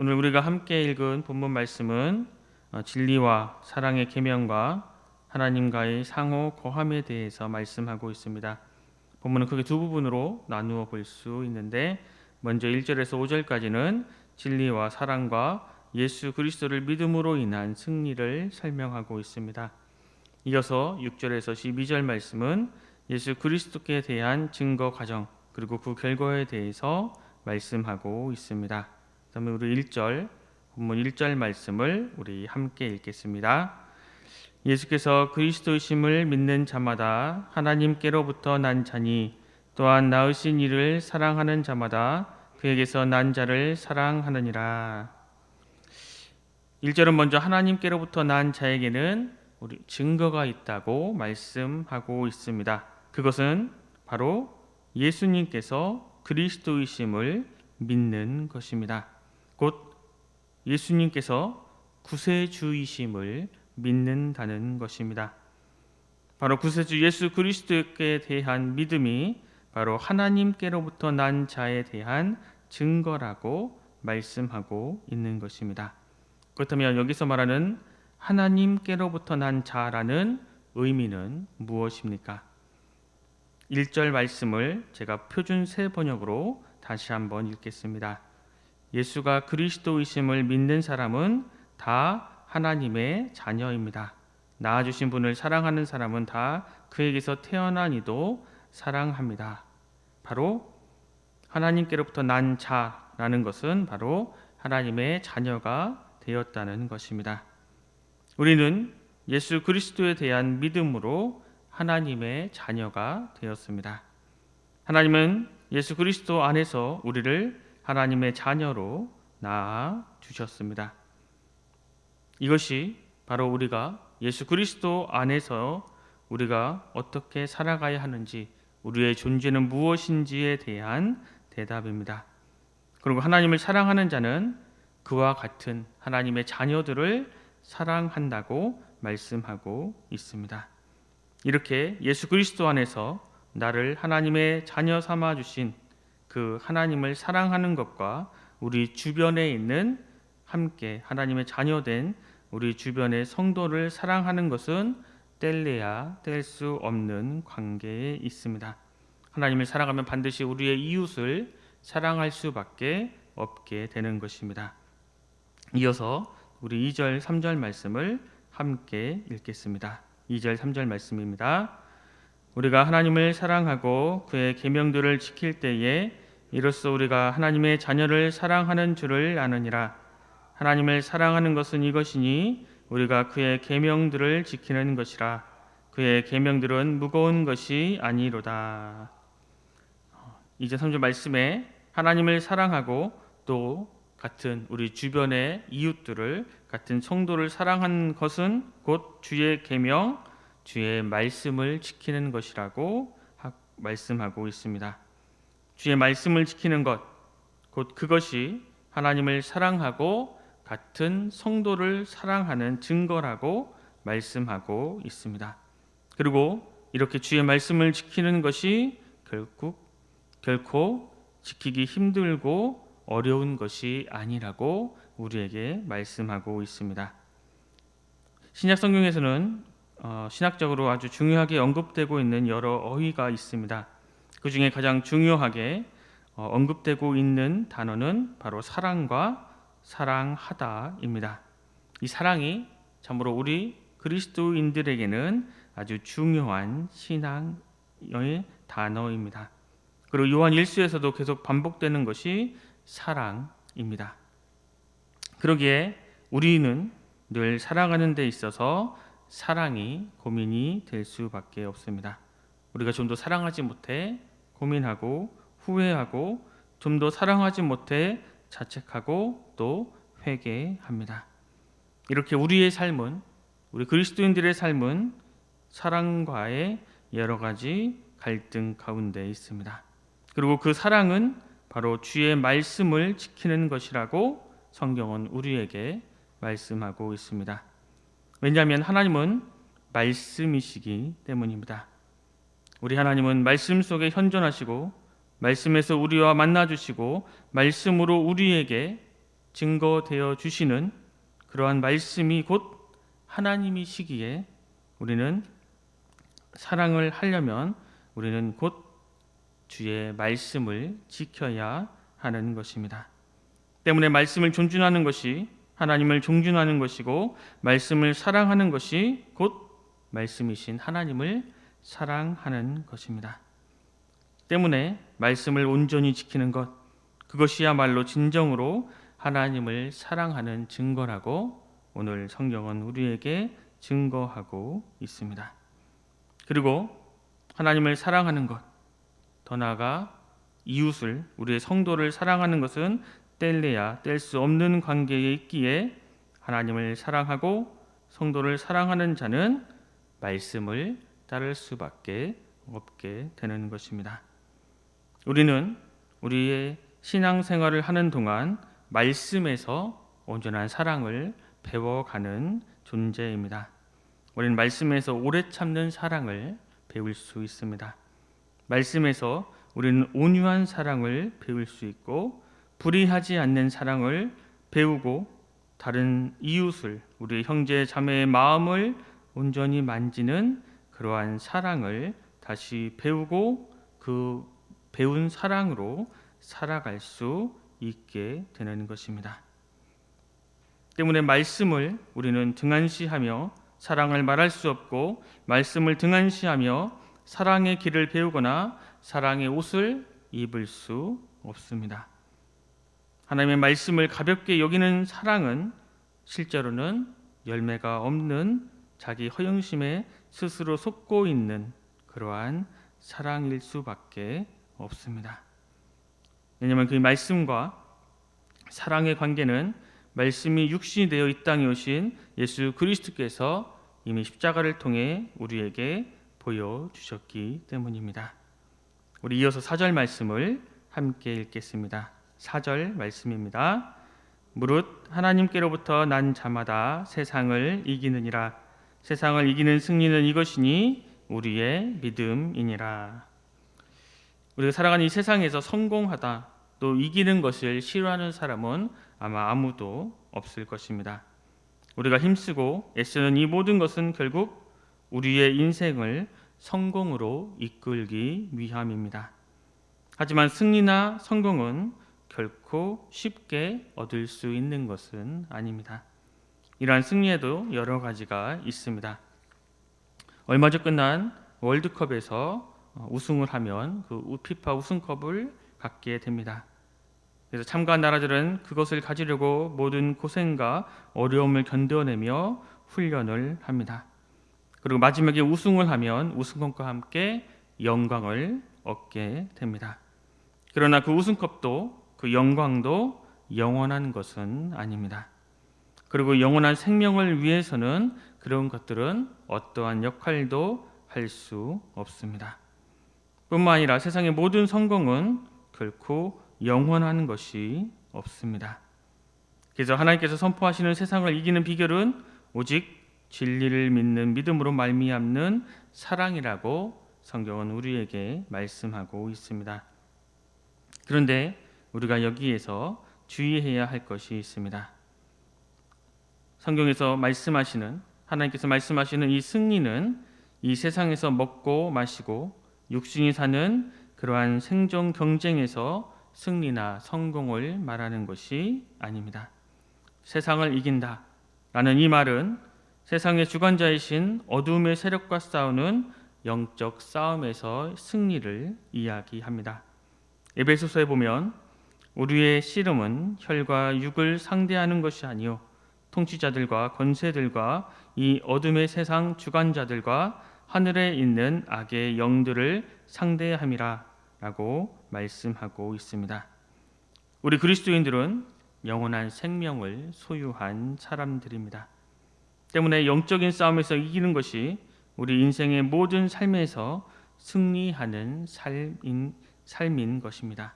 오늘 우리가 함께 읽은 본문 말씀은 진리와 사랑의 계명과 하나님과의 상호 거함에 대해서 말씀하고 있습니다. 본문은 크게 두 부분으로 나누어 볼 수 있는데, 먼저 1절에서 5절까지는 진리와 사랑과 예수 그리스도를 믿음으로 인한 승리를 설명하고 있습니다. 이어서 6절에서 12절 말씀은 예수 그리스도께 대한 증거 과정 그리고 그 결과에 대해서 말씀하고 있습니다. 그다음에 우리 본문 1절 말씀을 우리 함께 읽겠습니다. 예수께서 그리스도이심을 믿는 자마다 하나님께로부터 난 자니 또한 낳으신 이를 사랑하는 자마다 그에게서 난 자를 사랑하느니라. 1절은 먼저 하나님께로부터 난 자에게는 우리 증거가 있다고 말씀하고 있습니다. 그것은 바로 예수님께서 그리스도이심을 믿는 것입니다. 곧 예수님께서 구세주이심을 믿는다는 것입니다. 바로 구세주 예수 그리스도께 대한 믿음이 바로 하나님께로부터 난 자에 대한 증거라고 말씀하고 있는 것입니다. 그렇다면 여기서 말하는 하나님께로부터 난 자라는 의미는 무엇입니까? 1절 말씀을 제가 표준 새 번역으로 다시 한번 읽겠습니다. 예수가 그리스도이심을 믿는 사람은 다 하나님의 자녀입니다. 낳아주신 분을 사랑하는 사람은 다 그에게서 태어난 이도 사랑합니다. 바로 하나님께로부터 난 자라는 것은 바로 하나님의 자녀가 되었다는 것입니다. 우리는 예수 그리스도에 대한 믿음으로 하나님의 자녀가 되었습니다. 하나님은 예수 그리스도 안에서 우리를 하나님의 자녀로 낳아 주셨습니다. 이것이 바로 우리가 예수 그리스도 안에서 우리가 어떻게 살아가야 하는지, 우리의 존재는 무엇인지에 대한 대답입니다. 그리고 하나님을 사랑하는 자는 그와 같은 하나님의 자녀들을 사랑한다고 말씀하고 있습니다. 이렇게 예수 그리스도 안에서 나를 하나님의 자녀 삼아 주신 그 하나님을 사랑하는 것과 우리 주변에 있는 함께 하나님의 자녀된 우리 주변의 성도를 사랑하는 것은 뗄래야 뗄 수 없는 관계에 있습니다. 하나님을 사랑하면 반드시 우리의 이웃을 사랑할 수밖에 없게 되는 것입니다. 이어서 우리 2절, 3절 말씀을 함께 읽겠습니다. 2절, 3절 말씀입니다. 우리가 하나님을 사랑하고 그의 계명들을 지킬 때에 이로써 우리가 하나님의 자녀를 사랑하는 줄을 아느니라. 하나님을 사랑하는 것은 이것이니 우리가 그의 계명들을 지키는 것이라. 그의 계명들은 무거운 것이 아니로다. 이제 3절 말씀에 하나님을 사랑하고 또 같은 우리 주변의 이웃들을, 같은 성도를 사랑하는 것은 곧 주의 계명, 주의 말씀을 지키는 것이라고 말씀하고 있습니다. 주의 말씀을 지키는 것, 곧 그것이 하나님을 사랑하고 같은 성도를 사랑하는 증거라고 말씀하고 있습니다. 그리고 이렇게 주의 말씀을 지키는 것이 결코 지키기 힘들고 어려운 것이 아니라고 우리에게 말씀하고 있습니다. 신약 성경에서는 신학적으로 아주 중요하게 언급되고 있는 여러 어휘가 있습니다. 그 중에 가장 중요하게 언급되고 있는 단어는 바로 사랑과 사랑하다입니다. 이 사랑이 참으로 우리 그리스도인들에게는 아주 중요한 신앙의 단어입니다. 그리고 요한 1서에서도 계속 반복되는 것이 사랑입니다. 그러기에 우리는 늘 살아가는 데 있어서 사랑이 고민이 될 수밖에 없습니다. 우리가 좀 더 사랑하지 못해 고민하고 후회하고, 좀 더 사랑하지 못해 자책하고 또 회개합니다. 이렇게 우리의 삶은, 우리 그리스도인들의 삶은 사랑과의 여러 가지 갈등 가운데 있습니다. 그리고 그 사랑은 바로 주의 말씀을 지키는 것이라고 성경은 우리에게 말씀하고 있습니다. 왜냐하면 하나님은 말씀이시기 때문입니다. 우리 하나님은 말씀 속에 현존하시고 말씀에서 우리와 만나주시고 말씀으로 우리에게 증거되어 주시는 그러한 말씀이 곧 하나님이시기에 우리는 사랑을 하려면 우리는 곧 주의 말씀을 지켜야 하는 것입니다. 때문에 말씀을 존중하는 것이 하나님을 존중하는 것이고 말씀을 사랑하는 것이 곧 말씀이신 하나님을 사랑하는 것입니다. 때문에 말씀을 온전히 지키는 것, 그것이야말로 진정으로 하나님을 사랑하는 증거라고 오늘 성경은 우리에게 증거하고 있습니다. 그리고 하나님을 사랑하는 것, 더 나아가 이웃을, 우리의 성도를 사랑하는 것은 뗄래야 뗄 수 없는 관계에 있기에 하나님을 사랑하고 성도를 사랑하는 자는 말씀을 따를 수밖에 없게 되는 것입니다. 우리는 우리의 신앙생활을 하는 동안 말씀에서 온전한 사랑을 배워가는 존재입니다. 우리는 말씀에서 오래 참는 사랑을 배울 수 있습니다. 말씀에서 우리는 온유한 사랑을 배울 수 있고 불의하지 않는 사랑을 배우고 다른 이웃을, 우리 형제 자매의 마음을 온전히 만지는 그러한 사랑을 다시 배우고 그 배운 사랑으로 살아갈 수 있게 되는 것입니다. 때문에 말씀을 우리는 등한시하며 사랑을 말할 수 없고 말씀을 등한시하며 사랑의 길을 배우거나 사랑의 옷을 입을 수 없습니다. 하나님의 말씀을 가볍게 여기는 사랑은 실제로는 열매가 없는 자기 허영심에 스스로 속고 있는 그러한 사랑일 수밖에 없습니다. 왜냐하면 그 말씀과 사랑의 관계는 말씀이 육신이 되어 이 땅에 오신 예수 그리스도께서 이미 십자가를 통해 우리에게 보여주셨기 때문입니다. 우리 이어서 4절 말씀을 함께 읽겠습니다. 4절 말씀입니다. 무릇 하나님께로부터 난 자마다 세상을 이기느니라. 세상을 이기는 승리는 이것이니 우리의 믿음이니라. 우리가 살아가는 이 세상에서 성공하다 또 이기는 것을 싫어하는 사람은 아마 아무도 없을 것입니다. 우리가 힘쓰고 애쓰는 이 모든 것은 결국 우리의 인생을 성공으로 이끌기 위함입니다. 하지만 승리나 성공은 결코 쉽게 얻을 수 있는 것은 아닙니다. 이러한 승리에도 여러 가지가 있습니다. 얼마 전 끝난 월드컵에서 우승을 하면 그 피파 우승컵을 갖게 됩니다. 그래서 참가한 나라들은 그것을 가지려고 모든 고생과 어려움을 견뎌내며 훈련을 합니다. 그리고 마지막에 우승을 하면 우승컵과 함께 영광을 얻게 됩니다. 그러나 그 우승컵도 그 영광도 영원한 것은 아닙니다. 그리고 영원한 생명을 위해서는 그런 것들은 어떠한 역할도 할 수 없습니다. 뿐만 아니라 세상의 모든 성공은 결코 영원한 것이 없습니다. 그래서 하나님께서 선포하시는 세상을 이기는 비결은 오직 진리를 믿는 믿음으로 말미암는 사랑이라고 성경은 우리에게 말씀하고 있습니다. 그런데 우리가 여기에서 주의해야 할 것이 있습니다. 성경에서 말씀하시는 하나님께서 말씀하시는 이 승리는 이 세상에서 먹고 마시고 육신이 사는 그러한 생존 경쟁에서 승리나 성공을 말하는 것이 아닙니다. 세상을 이긴다라는 이 말은 세상의 주관자이신 어둠의 세력과 싸우는 영적 싸움에서 승리를 이야기합니다. 에베소서에 보면 우리의 씨름은 혈과 육을 상대하는 것이 아니요 통치자들과 권세들과 이 어둠의 세상 주관자들과 하늘에 있는 악의 영들을 상대함이라 라고 말씀하고 있습니다. 우리 그리스도인들은 영원한 생명을 소유한 사람들입니다. 때문에 영적인 싸움에서 이기는 것이 우리 인생의 모든 삶에서 승리하는 삶인 것입니다.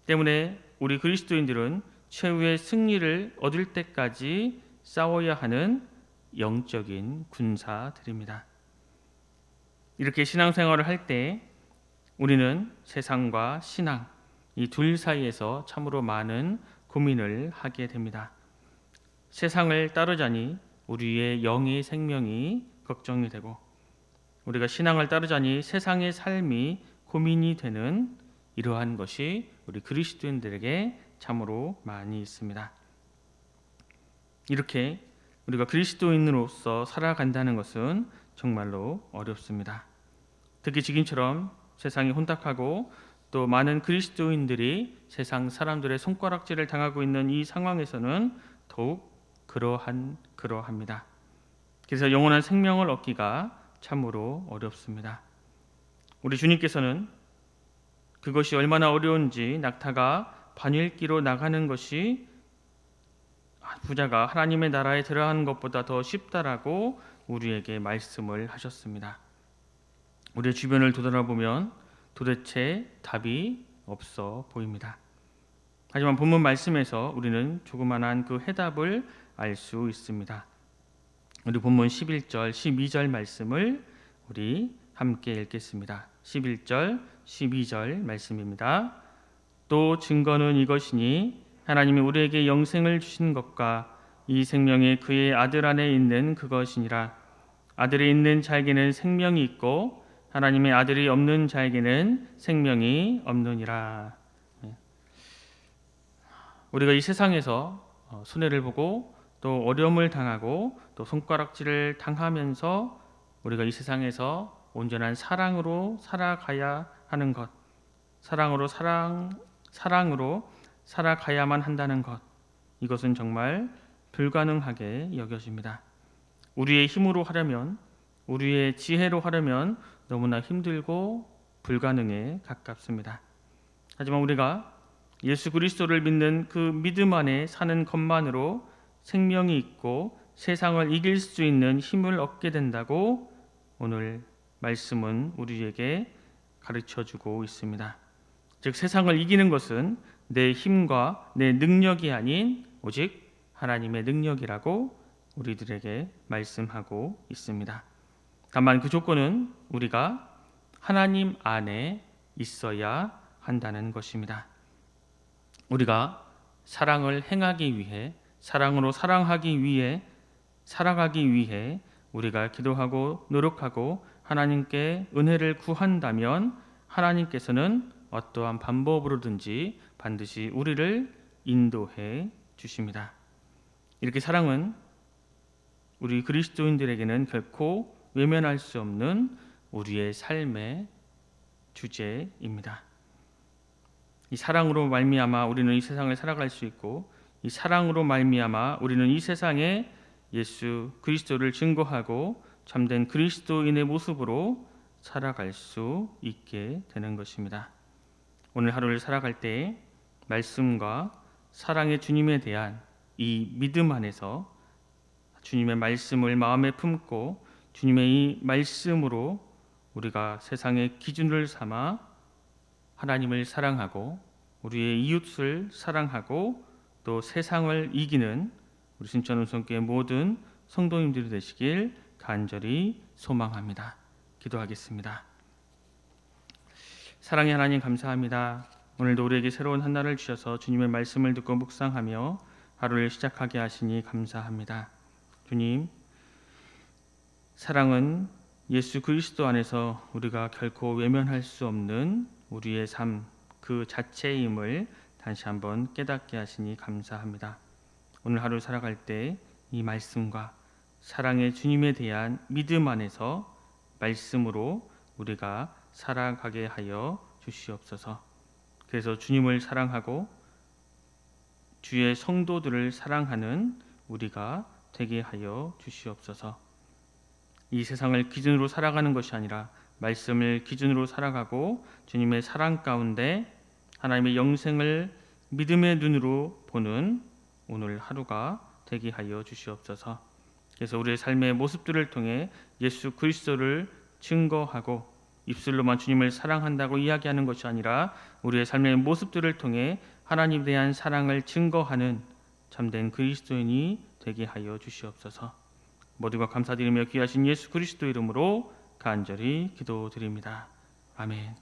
때문에 우리 그리스도인들은 최후의 승리를 얻을 때까지 싸워야 하는 영적인 군사들입니다. 이렇게 신앙생활을 할 때 우리는 세상과 신앙 이 둘 사이에서 참으로 많은 고민을 하게 됩니다. 세상을 따르자니 우리의 영의 생명이 걱정이 되고, 우리가 신앙을 따르자니 세상의 삶이 고민이 되는 이러한 것이 우리 그리스도인들에게 참으로 많이 있습니다. 이렇게 우리가 그리스도인으로서 살아간다는 것은 정말로 어렵습니다. 특히 지금처럼 세상이 혼탁하고 또 많은 그리스도인들이 세상 사람들의 손가락질을 당하고 있는 이 상황에서는 더욱 그러합니다. 그래서 영원한 생명을 얻기가 참으로 어렵습니다. 우리 주님께서는 그것이 얼마나 어려운지, 낙타가 바늘기로 나가는 것이 부자가 하나님의 나라에 들어가는 것보다 더 쉽다라고 우리에게 말씀을 하셨습니다. 우리의 주변을 돌아보면 도대체 답이 없어 보입니다. 하지만 본문 말씀에서 우리는 조그만한 그 해답을 알 수 있습니다. 우리 본문 11절, 12절 말씀을 우리 함께 읽겠습니다. 11절, 12절 말씀입니다. 또 증거는 이것이니 하나님이 우리에게 영생을 주신 것과 이 생명이 그의 아들 안에 있는 그것이니라. 아들이 있는 자에게는 생명이 있고 하나님의 아들이 없는 자에게는 생명이 없느니라. 우리가 이 세상에서 손해를 보고 또 어려움을 당하고 또 손가락질을 당하면서 우리가 이 세상에서 온전한 사랑으로 살아가야 하는 것, 사랑으로 살아가야만 한다는 것, 이것은 정말 불가능하게 여겨집니다. 우리의 힘으로 하려면, 우리의 지혜로 하려면 너무나 힘들고 불가능에 가깝습니다. 하지만 우리가 예수 그리스도를 믿는 그 믿음 안에 사는 것만으로 생명이 있고 세상을 이길 수 있는 힘을 얻게 된다고 오늘 말씀은 우리에게 가르쳐주고 있습니다. 즉 세상을 이기는 것은 내 힘과 내 능력이 아닌 오직 하나님의 능력이라고 우리들에게 말씀하고 있습니다. 다만 그 조건은 우리가 하나님 안에 있어야 한다는 것입니다. 우리가 사랑을 행하기 위해, 사랑으로 살아가기 위해 우리가 기도하고 노력하고 하나님께 은혜를 구한다면 하나님께서는 어떠한 방법으로든지 반드시 우리를 인도해 주십니다. 이렇게 사랑은 우리 그리스도인들에게는 결코 외면할 수 없는 우리의 삶의 주제입니다. 이 사랑으로 말미암아 우리는 이 세상을 살아갈 수 있고, 이 사랑으로 말미암아 우리는 이 세상에 예수 그리스도를 증거하고 참된 그리스도인의 모습으로 살아갈 수 있게 되는 것입니다. 오늘 하루를 살아갈 때 말씀과 사랑의 주님에 대한 이 믿음 안에서 주님의 말씀을 마음에 품고 주님의 이 말씀으로 우리가 세상의 기준을 삼아 하나님을 사랑하고 우리의 이웃을 사랑하고 또 세상을 이기는 우리 신천운성교회 모든 성도님들이 되시길 간절히 소망합니다. 기도하겠습니다. 사랑의 하나님 감사합니다. 오늘도 우리에게 새로운 한 날을 주셔서 주님의 말씀을 듣고 묵상하며 하루를 시작하게 하시니 감사합니다. 주님, 사랑은 예수 그리스도 안에서 우리가 결코 외면할 수 없는 우리의 삶 그 자체임을 다시 한번 깨닫게 하시니 감사합니다. 오늘 하루 살아갈 때 이 말씀과 사랑의 주님에 대한 믿음 안에서 말씀으로 우리가 살아가게 하여 주시옵소서. 그래서 주님을 사랑하고 주의 성도들을 사랑하는 우리가 되게 하여 주시옵소서. 이 세상을 기준으로 살아가는 것이 아니라 말씀을 기준으로 살아가고 주님의 사랑 가운데 하나님의 영생을 믿음의 눈으로 보는 오늘 하루가 되게 하여 주시옵소서. 그래서 우리의 삶의 모습들을 통해 예수 그리스도를 증거하고 입술로만 주님을 사랑한다고 이야기하는 것이 아니라 우리의 삶의 모습들을 통해 하나님에 대한 사랑을 증거하는 참된 그리스도인이 되게 하여 주시옵소서. 모두가 감사드리며 귀하신 예수 그리스도 이름으로 간절히 기도드립니다. 아멘.